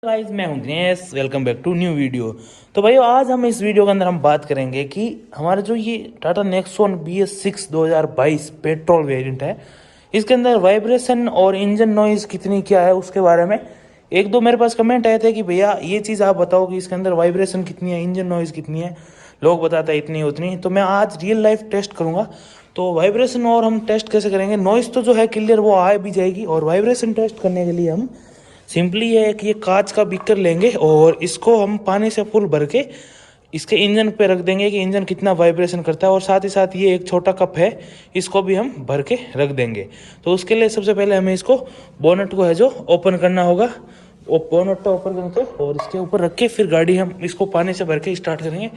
Guys मैं हूं Dinesh, welcome back to new video. तो भाई आज हम इस वीडियो के अंदर हम बात करेंगे कि हमारा जो ये Tata Nexon BS6 2022 petrol variant है, इसके अंदर वाइब्रेशन और इंजन नॉइज़ कितनी क्या है उसके बारे में एक दो मेरे पास कमेंट आए थे कि भैया ये चीज़ आप बताओ कि इसके अंदर वाइब्रेशन कितनी है, इंजन नॉइज़ कितनी है। लोग बताते हैं इतनी उतनी। तो मैं आज रियल लाइफ टेस्ट करूँगा। तो वाइब्रेशन और हम टेस्ट कैसे करेंगे, नॉइज़ तो जो है क्लियर वो आ भी जाएगी। और वाइब्रेशन टेस्ट करने के लिए हम सिंपली ये है कि ये कांच का बीकर लेंगे और इसको हम पानी से फुल भर के इसके इंजन पे रख देंगे कि इंजन कितना वाइब्रेशन करता है। और साथ ही साथ ये एक छोटा कप है, इसको भी हम भर के रख देंगे। तो उसके लिए सबसे पहले हमें इसको बोनट को है जो ओपन करना होगा। बोनट को ओपन करके और इसके ऊपर रख के फिर गाड़ी हम इसको पानी से भर के स्टार्ट करेंगे।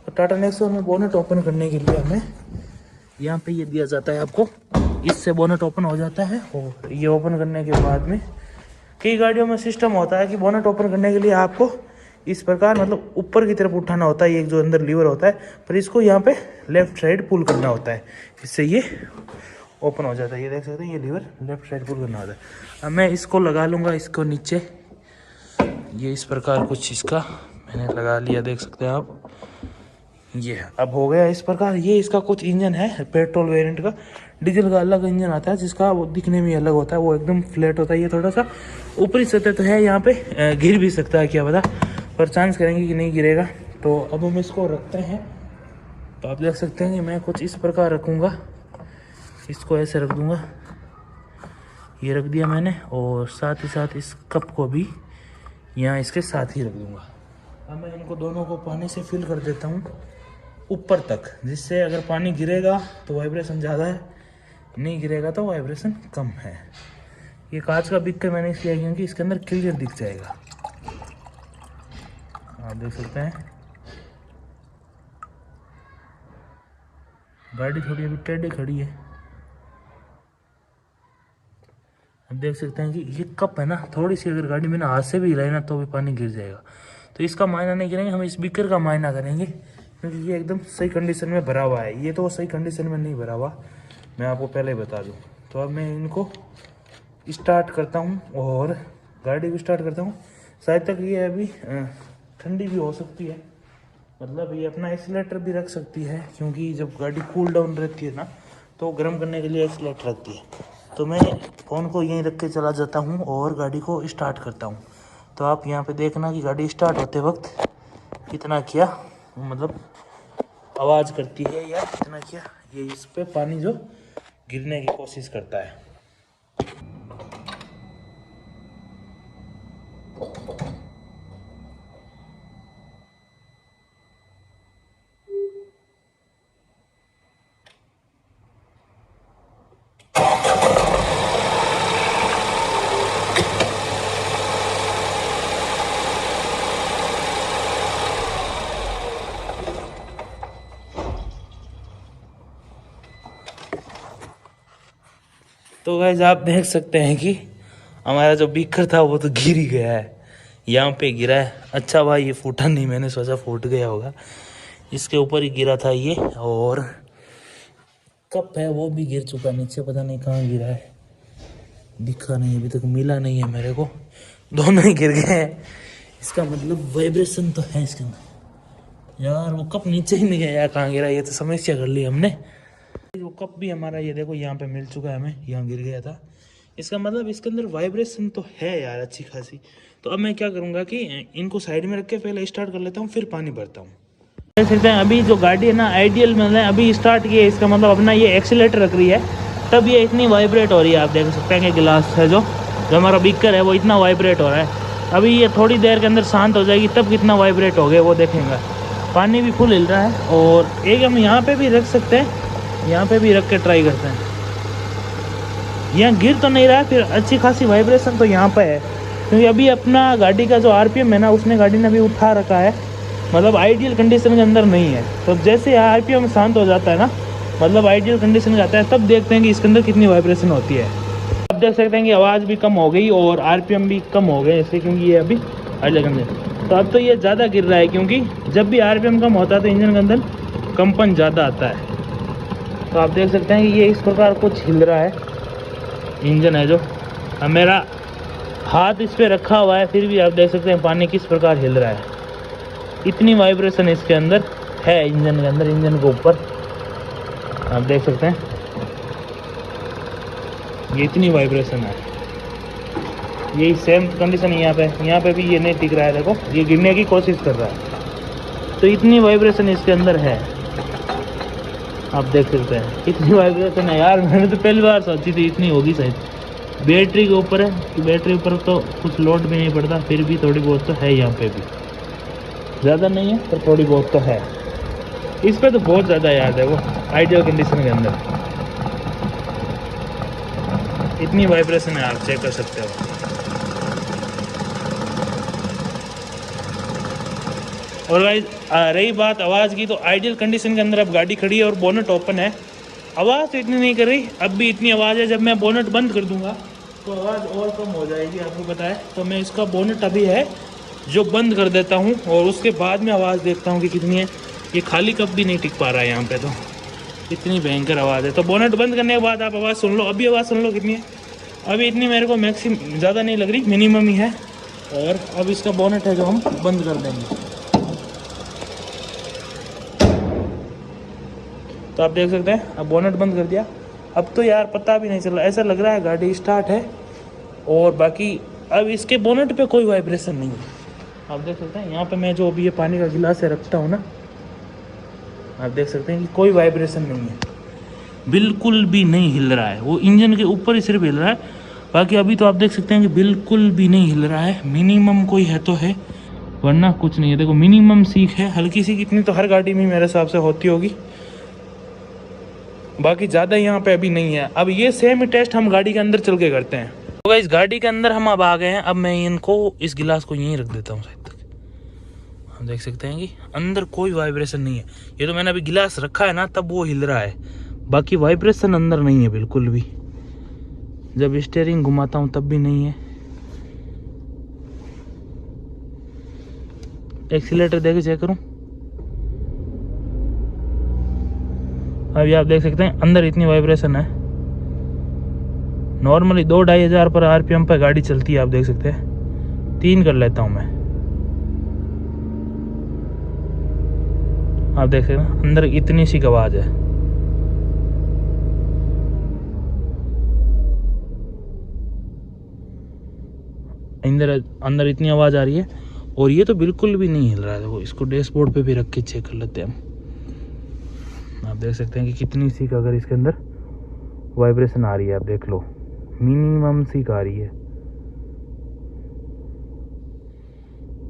तो टाटा नेक्सॉन में बोनट ओपन करने के लिए हमें यहाँ पे ये दिया जाता है आपको, इससे बोनट ओपन हो जाता है। और ये ओपन करने के बाद में कई गाड़ियों में सिस्टम होता है कि बोनट ओपन करने के लिए आपको इस प्रकार मतलब ऊपर की तरफ उठाना होता है, ये जो अंदर लीवर होता है, पर इसको यहाँ पे लेफ्ट साइड पुल करना होता है, इससे ये ओपन हो जाता है। ये देख सकते हैं, ये लीवर लेफ्ट साइड पुल करना होता है। अब मैं इसको लगा लूँगा, इसको नीचे ये इस प्रकार कुछ इसका मैंने लगा लिया, देख सकते हैं आप। ये अब हो गया इस प्रकार। ये इसका कुछ इंजन है पेट्रोल वेरिएंट का। डीजल का अलग इंजन आता है जिसका वो दिखने में अलग होता है, वो एकदम फ्लैट होता है। ये थोड़ा सा ऊपरी सतह तो है, यहाँ पे गिर भी सकता है क्या पता, पर चांस करेंगे कि नहीं गिरेगा। तो अब हम इसको रखते हैं। तो आप देख सकते हैं कि मैं कुछ इस प्रकार रखूँगा, इसको ऐसे रख दूँगा, ये रख दिया मैंने। और साथ ही साथ इस कप को भी यहाँ इसके साथ ही रख दूँगा। अब मैं इनको दोनों को पानी से फिल कर देता हूँ ऊपर तक, जिससे अगर पानी गिरेगा तो वाइब्रेशन ज़्यादा है, नहीं गिरेगा तो वाइब्रेशन कम है। ये कांच का बीकर मैंने इसलिए क्योंकि इसके अंदर क्लियर दिख जाएगा, आप देख सकते हैं। गाड़ी थोड़ी अभी टेढ़ी खड़ी है, आप देख सकते हैं कि ये कप है ना, थोड़ी सी अगर गाड़ी में ना हाथ से भी हिलाई ना तो भी पानी गिर जाएगा। तो इसका मायना नहीं करेंगे, हम इस बीकर का मायना करेंगे, क्योंकि ये एकदम सही कंडीशन में भरा हुआ है। ये तो सही कंडीशन में नहीं भरा हुआ, मैं आपको पहले ही बता दूं। तो अब मैं इनको स्टार्ट करता हूं और गाड़ी भी स्टार्ट करता हूं। शायद तक ये अभी ठंडी भी हो सकती है, मतलब ये अपना एक्सीलेटर भी रख सकती है, क्योंकि जब गाड़ी कूल डाउन रहती है ना तो गर्म करने के लिए एक्सीलेटर रखती है। तो मैं फ़ोन को यहीं रख के चला जाता हूँ और गाड़ी को स्टार्ट करता हूँ। तो आप यहाँ पे देखना कि गाड़ी स्टार्ट होते वक्त कितना किया, मतलब आवाज़ करती है या कितना किया, ये इस पे पानी जो गिरने की कोशिश करता है। तो गाइस आप देख सकते हैं कि हमारा जो बीकर था वो तो गिर ही गया है, यहाँ पे गिरा है। अच्छा भाई ये फूटा नहीं, मैंने सोचा फूट गया होगा, इसके ऊपर ही गिरा था ये। और कप है वो भी गिर चुका नीचे, पता नहीं कहाँ गिरा है, दिखा नहीं, अभी तक मिला नहीं है मेरे को। दोनों ही गिर गए हैं, इसका मतलब वाइब्रेशन तो है इसके अंदर। यार वो कप नीचे ही नहीं गया यार, कहाँ गिरा, ये तो समस्या कर ली हमने। वो कप भी हमारा ये देखो यहाँ पे मिल चुका है हमें, यहाँ गिर गया था। इसका मतलब इसके अंदर वाइब्रेशन तो है यार अच्छी खासी। तो अब मैं क्या करूँगा कि इनको साइड में रख के पहले स्टार्ट कर लेता हूँ, फिर पानी भरता हूँ। देख सकते हैं अभी जो गाड़ी है ना आइडियल मतलब अभी स्टार्ट की है, इसका मतलब अपना ये एक्सीलेटर रख रही है, तब ये इतनी वाइब्रेट हो रही है। आप देख सकते हैं कि गिलास है जो हमारा बीकर है वो इतना वाइब्रेट हो रहा है। अभी ये थोड़ी देर के अंदर शांत हो जाएगी, तब कितना वाइब्रेट हो गया वो देखेंगे। पानी भी फुल हिल रहा है। और एक हम यहाँ पे भी रख सकते हैं, यहाँ पे भी रख के ट्राई करते हैं। यहाँ गिर तो नहीं रहा है, फिर अच्छी खासी वाइब्रेशन तो यहाँ पे है, क्योंकि अभी अपना गाड़ी का जो RPM है ना उसने गाड़ी ने अभी उठा रखा है, मतलब आइडियल कंडीशन के अंदर नहीं है। तो जैसे RPM शांत हो जाता है ना, मतलब आइडियल कंडीशन में जाता है, तब देखते हैं कि इसके अंदर कितनी वाइब्रेशन होती है। अब देख सकते हैं कि आवाज़ भी कम हो गई और RPM भी कम हो गए, इसलिए क्योंकि ये अभी आइडियल कंडीशन। तो अब तो ये ज़्यादा गिर रहा है, क्योंकि जब भी RPM कम होता है तो इंजन के अंदर कंपन ज़्यादा आता है। तो आप देख सकते हैं कि ये इस प्रकार कुछ हिल रहा है इंजन है जो। अब मेरा हाथ इस पे रखा हुआ है, फिर भी आप देख सकते हैं पानी किस प्रकार हिल रहा है। इतनी वाइब्रेशन इसके अंदर है, इंजन के अंदर, इंजन के ऊपर आप देख सकते हैं ये इतनी वाइब्रेशन है। यही सेम कंडीशन है यहाँ पे भी ये नहीं टिक रहा है, देखो ये गिरने की कोशिश कर रहा है। तो इतनी वाइब्रेशन इसके अंदर है, आप देख सकते हैं इतनी वाइब्रेशन है यार। मैंने तो पहली बार सोची थी इतनी होगी शायद। बैटरी के ऊपर है कि बैटरी ऊपर तो कुछ लोड भी नहीं पड़ता, फिर भी थोड़ी बहुत तो है यहाँ पे भी, ज़्यादा नहीं है पर थोड़ी बहुत तो है। इस पे तो बहुत ज़्यादा याद है वो आइडियल कंडीशन के अंदर। इतनी वाइब्रेशन है, आप चेक कर सकते हो। और भाई रही बात आवाज़ की, तो आइडियल कंडीशन के अंदर अब गाड़ी खड़ी है और बोनट ओपन है। आवाज़ तो इतनी नहीं कर रही, अब भी इतनी आवाज़ है। जब मैं बोनट बंद कर दूंगा तो आवाज़ और कम हो जाएगी, आपको पता है। तो मैं इसका बोनट अभी है जो बंद कर देता हूँ और उसके बाद में आवाज़ देखता हूँ कि कितनी है। ये खाली कप भी नहीं टिक पा रहा है यहाँ पे, तो इतनी भयंकर आवाज़ है। तो बोनट बंद करने के बाद आप आवाज़ सुन लो, अभी आवाज़ सुन लो कितनी है। अभी इतनी मेरे को मैक्सिमम ज़्यादा नहीं लग रही, मिनिमम ही है। और अब इसका बोनट है जो हम बंद कर देंगे। तो आप देख सकते हैं अब बोनट बंद कर दिया। अब तो यार पता भी नहीं चल रहा, ऐसा लग रहा है गाड़ी स्टार्ट है। और बाकी अब इसके बोनट पे कोई वाइब्रेशन नहीं है, आप देख सकते हैं। यहाँ पे मैं जो अभी ये पानी का गिलास है रखता हूँ ना, आप देख सकते हैं कि कोई वाइब्रेशन नहीं है, बिल्कुल भी नहीं हिल रहा है। वो इंजन के ऊपर ही सिर्फ हिल रहा है, बाकी अभी तो आप देख सकते हैं कि बिल्कुल भी नहीं हिल रहा है। मिनिमम कोई है तो है, वरना कुछ नहीं है। देखो मिनिमम सीख है, हल्की सी, कितनी तो हर गाड़ी में मेरे हिसाब से होती होगी, बाकी ज़्यादा यहाँ पे अभी नहीं है। अब ये सेम टेस्ट हम गाड़ी के अंदर चल के करते हैं। तो इस गाड़ी के अंदर हम अब आ गए हैं। अब मैं इनको इस गिलास को यहीं रख देता हूँ साइड तक। हम देख सकते हैं कि अंदर कोई वाइब्रेशन नहीं है। ये तो मैंने अभी गिलास रखा है ना, तब वो हिल रहा है, बाकी वाइब्रेशन अंदर नहीं है बिल्कुल भी। जब स्टीयरिंग घुमाता हूँ तब भी नहीं है। एक्सीलेटर देके चेक करूँ, अभी आप देख सकते हैं अंदर इतनी वाइब्रेशन है। नॉर्मली 2-2.5 पर आरपीएम पर गाड़ी चलती है, आप देख सकते हैं। 3 कर लेता हूं मैं, आप देख सकते हैं अंदर इतनी सी आवाज है। अंदर इतनी आवाज आ रही है, और ये तो बिल्कुल भी नहीं हिल रहा है। देखो इसको डैशबोर्ड पे भी रख के चेक कर लेते हैं हम। आप देख सकते हैं कि कितनी सी अगर इसके अंदर वाइब्रेशन आ रही है, आप देख लो मिनिमम सी आ रही है,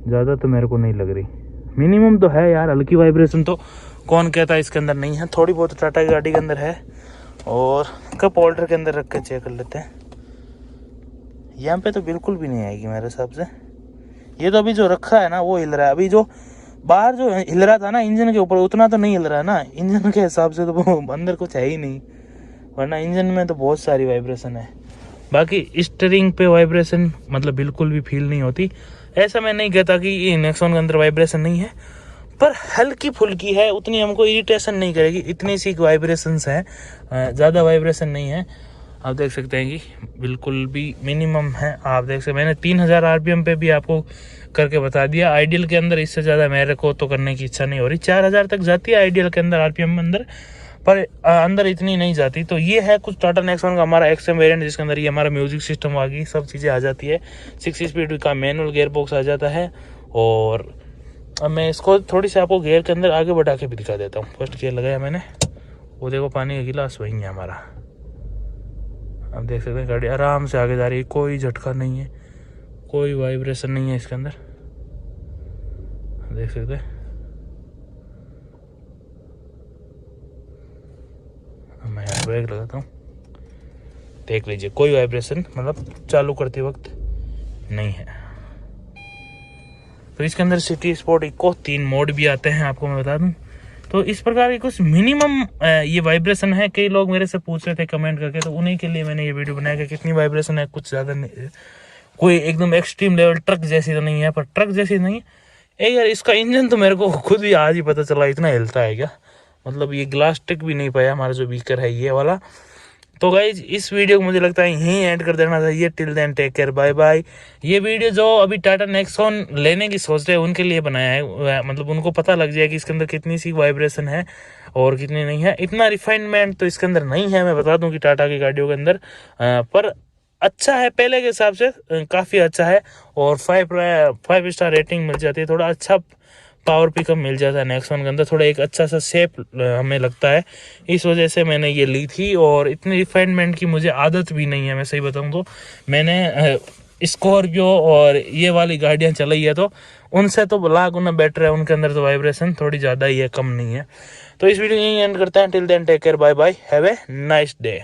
ज़्यादा तो मेरे को नहीं लग रही। मिनिमम तो है यार, हल्की वाइब्रेशन तो कौन कहता है इसके अंदर नहीं है। थोड़ी बहुत टाटा की गाड़ी के अंदर है। और कप होल्डर के अंदर रख के चेक कर लेते हैं, यहाँ पे तो बिल्कुल भी नहीं आएगी मेरे हिसाब से। ये तो अभी जो रखा है ना वो हिल रहा है, अभी जो बाहर जो हिल रहा था ना इंजन के ऊपर, उतना तो नहीं हिल रहा है ना। इंजन के हिसाब से तो वो अंदर कुछ है ही नहीं, वरना इंजन में तो बहुत सारी वाइब्रेशन है। बाकी स्टीयरिंग पे वाइब्रेशन मतलब बिल्कुल भी फील नहीं होती। ऐसा मैं नहीं कहता कि ये नेक्सॉन के अंदर वाइब्रेशन नहीं है, पर हल्की फुल्की है, उतनी हमको इरिटेशन नहीं करेगी। इतनी सी वाइब्रेशंस है, ज़्यादा वाइब्रेशन नहीं है। आप देख सकते हैं कि बिल्कुल भी मिनिमम है। आप देख सकते, मैंने 3000 आरपीएम पे भी आपको करके बता दिया। आइडियल के अंदर इससे ज़्यादा मेरे को तो करने की इच्छा नहीं हो रही। 4000 तक जाती है आइडियल के अंदर आरपीएम अंदर, पर अंदर इतनी नहीं जाती। तो ये है कुछ टाटा नेक्सॉन का हमारा एक्सएम वेरिएंट, जिसके अंदर ये हमारा म्यूजिक सिस्टम आ गई, सब चीज़ें आ जाती है। 6 स्पीड का मैनुअल गियर बॉक्स आ जाता है। और अब मैं इसको थोड़ी सी आपको गियर के अंदर आगे बढ़ा के भी दिखा देता हूँ। फर्स्ट गियर लगाया मैंने, वो देखो पानी का गिलास वही है हमारा। आप देख सकते हैं गाड़ी आराम से आगे जा रही है, कोई झटका नहीं है, कोई वाइब्रेशन नहीं है इसके अंदर, देख सकते हैं। मैं यहाँ ब्रेक लगाता हूँ, देख लीजिए कोई वाइब्रेशन मतलब चालू करते वक्त नहीं है। तो इसके अंदर सिटी स्पोर्ट इको 3 मोड भी आते हैं, आपको मैं बता दूं। तो इस प्रकार की कुछ मिनिमम ये वाइब्रेशन है। कई लोग मेरे से पूछ रहे थे कमेंट करके, तो उन्हीं के लिए मैंने ये वीडियो बनाया कि कितनी वाइब्रेशन है। कुछ ज़्यादा नहीं, कोई एकदम एक्सट्रीम लेवल ट्रक जैसी तो नहीं है, पर ट्रक जैसी नहीं है यार। इसका इंजन तो मेरे को खुद भी आज ही पता चला इतना हिलता है क्या, मतलब ये ग्लास टिक भी नहीं पाया हमारा जो बीकर है ये वाला। तो गाइज इस वीडियो को मुझे लगता है यहीं एंड कर देना चाहिए। Till then take care, bye bye. ये वीडियो जो अभी टाटा नेक्सॉन लेने की सोच रहे हैं उनके लिए बनाया है, मतलब उनको पता लग जाए कि इसके अंदर कितनी सी वाइब्रेशन है और कितनी नहीं है। इतना रिफाइनमेंट तो इसके अंदर नहीं है, मैं बता दूं कि टाटा की गाड़ियों के अंदर, पर अच्छा है पहले के हिसाब से, काफ़ी अच्छा है। और 5 स्टार रेटिंग मिल जाती है, थोड़ा अच्छा पावर पिकअप मिल जाता है नेक्सॉन के अंदर, थोड़ा एक अच्छा सा शेप हमें लगता है। इस वजह से मैंने ये ली थी, और इतनी रिफाइनमेंट की मुझे आदत भी नहीं है, मैं सही बताऊं तो। मैंने स्कॉर्पियो और ये वाली गाड़ियां चलाई है, तो उनसे तो लाख गुना बेटर है। उनके अंदर तो वाइब्रेशन थोड़ी ज़्यादा ही है, कम नहीं है। तो इस वीडियो यहीं एंड करते हैं। Till then take care, bye bye, have a nice day.